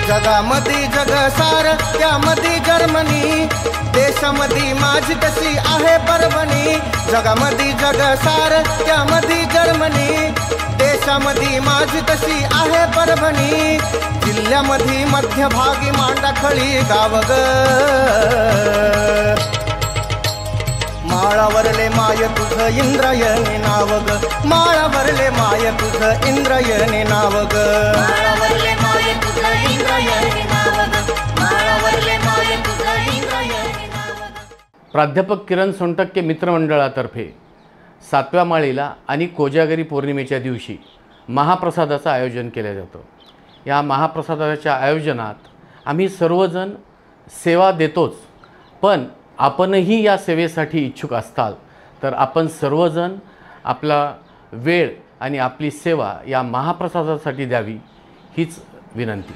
जगामध्ये जगसार त्यामध्ये जर्मनी, देशामध्ये माझी तशी आहे परभणी। जगामध्ये जगसार त्यामध्ये जर्मनी, देशामध्ये माझी तशी आहे परभणी। जिल्ह्यामध्ये मध्यभागी मांडाखळी गाव ग, माळावरले माय तुझं इंद्रायणी नाव ग, माळावरले माय तुझं इंद्रायणी नाव ग, माळावरले माय तुझं इंद्रायणी नाव ग, माळावरले माय तुझं इंद्रायणी नाव ग। प्राध्यापक किरण सोनटक्के मित्रमंडळातर्फे 7व्या माळीला आणि कोजागरी पौर्णिमेच्या दिवशी महाप्रसादाचं आयोजन केलं जातं। या महाप्रसादाच्या आयोजनात आम्ही सर्वजण सेवा देतोच, पण आपणही या सेवेसाठी इच्छुक असताल तर आपण सर्वजण आपला वेळ आणि आपली सेवा या महाप्रसादासाठी द्यावी हीच विनंती।